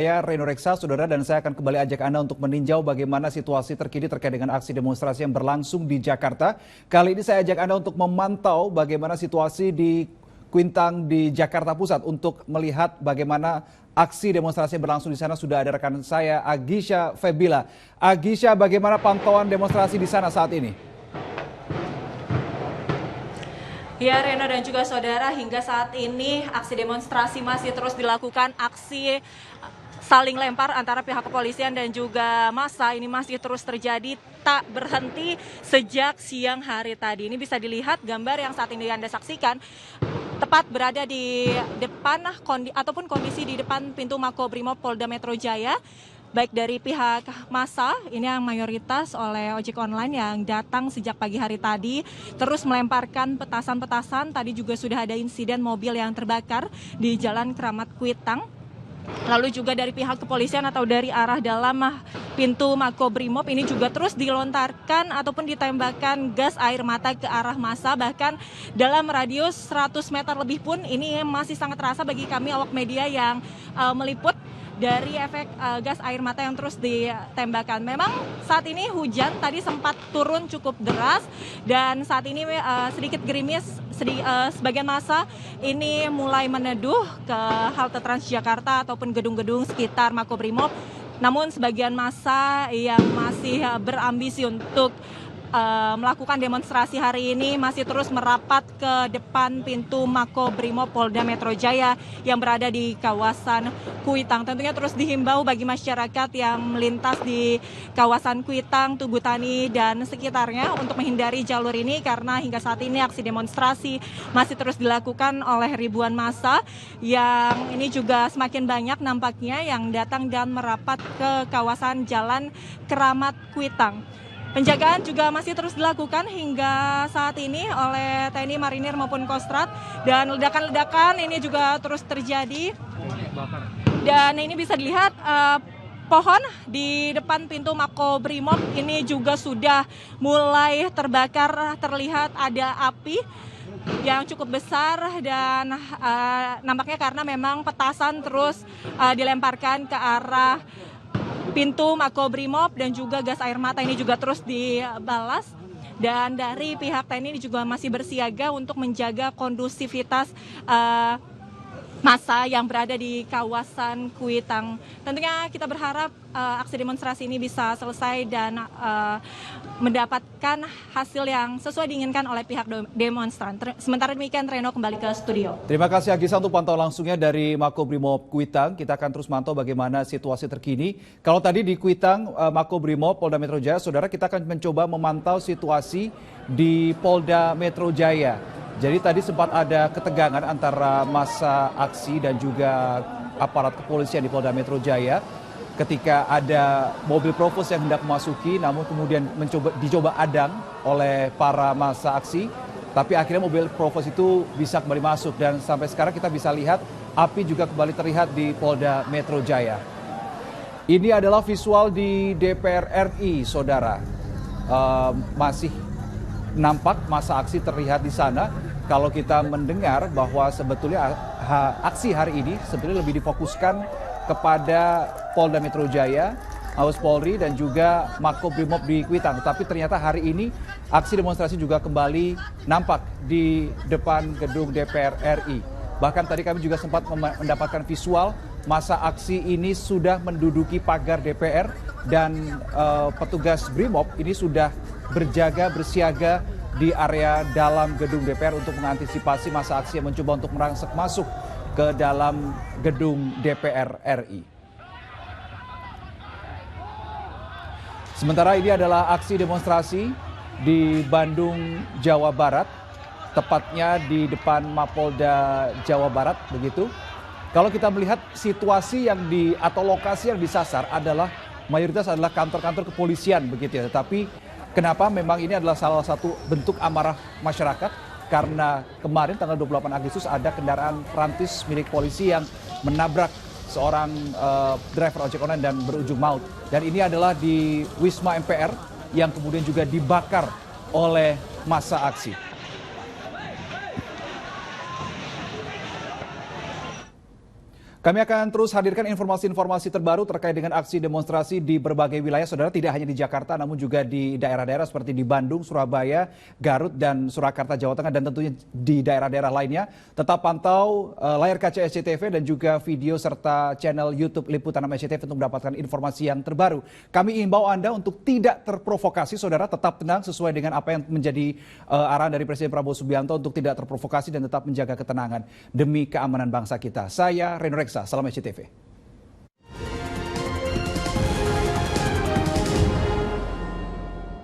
Saya Reno Reksa, saudara, dan saya akan kembali ajak Anda untuk meninjau bagaimana situasi terkini terkait dengan aksi demonstrasi yang berlangsung di Jakarta. Kali ini saya ajak Anda untuk memantau bagaimana situasi di Kuitang di Jakarta Pusat untuk melihat bagaimana aksi demonstrasi yang berlangsung di sana. Sudah ada rekan saya, Agisha Febila. Agisha, bagaimana pantauan demonstrasi di sana saat ini? Ya, Reno dan juga saudara, hingga saat ini aksi demonstrasi masih terus dilakukan. Aksi saling lempar antara pihak kepolisian dan juga massa ini masih terus terjadi, tak berhenti sejak siang hari tadi. Ini bisa dilihat gambar yang saat ini Anda saksikan, tepat berada di depan ataupun kondisi di depan pintu Makobrimob Polda Metro Jaya. Baik dari pihak massa, ini yang mayoritas oleh ojek online yang datang sejak pagi hari tadi, terus melemparkan petasan-petasan. Tadi juga sudah ada insiden mobil yang terbakar di Jalan Keramat Kuitang. Lalu juga dari pihak kepolisian atau dari arah dalam pintu Makobrimob ini juga terus dilontarkan ataupun ditembakkan gas air mata ke arah massa. Bahkan dalam radius 100 meter lebih pun ini masih sangat terasa bagi kami awak media yang meliput dari efek gas air mata yang terus ditembakkan. Memang saat ini hujan tadi sempat turun cukup deras dan saat ini sedikit gerimis. Sebagian massa ini mulai meneduh ke halte Transjakarta ataupun gedung-gedung sekitar Makobrimob. Namun sebagian massa yang masih berambisi untuk melakukan demonstrasi hari ini masih terus merapat ke depan pintu Makobrimob Polda Metro Jaya yang berada di kawasan Kuitang. Tentunya terus dihimbau bagi masyarakat yang melintas di kawasan Kuitang, Tugutani dan sekitarnya untuk menghindari jalur ini karena hingga saat ini aksi demonstrasi masih terus dilakukan oleh ribuan massa yang ini juga semakin banyak nampaknya yang datang dan merapat ke kawasan Jalan Keramat Kuitang. Penjagaan juga masih terus dilakukan hingga saat ini oleh TNI, Marinir maupun Kostrad, dan ledakan-ledakan ini juga terus terjadi. Dan ini bisa dilihat pohon di depan pintu Makobrimob ini juga sudah mulai terbakar, terlihat ada api yang cukup besar dan nampaknya karena memang petasan terus dilemparkan ke arah pintu Makobrimob dan juga gas air mata ini juga terus dibalas. Dan dari pihak TNI ini juga masih bersiaga untuk menjaga kondusivitas massa yang berada di kawasan Kuitang. Tentunya kita berharap aksi demonstrasi ini bisa selesai dan mendapatkan hasil yang sesuai diinginkan oleh pihak demonstran. Sementara demikian, Reno kembali ke studio. Terima kasih Agisa untuk pantauan langsungnya dari Makobrimob Kuitang. Kita akan terus mantau bagaimana situasi terkini. Kalau tadi di Kuitang, Makobrimob Polda Metro Jaya, saudara, kita akan mencoba memantau situasi di Polda Metro Jaya. Jadi tadi sempat ada ketegangan antara massa aksi dan juga aparat kepolisian di Polda Metro Jaya ketika ada mobil provos yang hendak memasuki, namun kemudian dicoba adang oleh para massa aksi. Tapi akhirnya mobil provos itu bisa kembali masuk dan sampai sekarang kita bisa lihat api juga kembali terlihat di Polda Metro Jaya. Ini adalah visual di DPR RI, saudara. Masih nampak massa aksi terlihat di sana. Kalau kita mendengar bahwa sebetulnya aksi hari ini sebetulnya lebih difokuskan kepada Polda Metro Jaya, Mabes Polri dan juga Makobrimob di Kuitang. Tetapi ternyata hari ini aksi demonstrasi juga kembali nampak di depan gedung DPR RI. Bahkan tadi kami juga sempat mendapatkan visual massa aksi ini sudah menduduki pagar DPR dan petugas Brimob ini sudah bersiaga di area dalam gedung DPR untuk mengantisipasi massa aksi yang mencoba untuk merangsek masuk ke dalam gedung DPR RI. Sementara ini adalah aksi demonstrasi di Bandung, Jawa Barat, tepatnya di depan Mapolda Jawa Barat, begitu. Kalau kita melihat situasi atau lokasi yang disasar adalah mayoritas adalah kantor-kantor kepolisian, begitu ya. Tetapi kenapa memang ini adalah salah satu bentuk amarah masyarakat? Karena kemarin tanggal 28 Agustus ada kendaraan Prantis milik polisi yang menabrak seorang driver ojek online dan berujung maut. Dan ini adalah di Wisma MPR yang kemudian juga dibakar oleh massa aksi. Kami akan terus hadirkan informasi-informasi terbaru terkait dengan aksi demonstrasi di berbagai wilayah, saudara, tidak hanya di Jakarta namun juga di daerah-daerah seperti di Bandung, Surabaya, Garut, dan Surakarta, Jawa Tengah, dan tentunya di daerah-daerah lainnya. Tetap pantau layar kaca SCTV dan juga video serta channel YouTube Liputan 6 SCTV untuk mendapatkan informasi yang terbaru. Kami imbau Anda untuk tidak terprovokasi, saudara, tetap tenang sesuai dengan apa yang menjadi arahan dari Presiden Prabowo Subianto untuk tidak terprovokasi dan tetap menjaga ketenangan demi keamanan bangsa kita. Saya Reno Reksa, salam SCTV.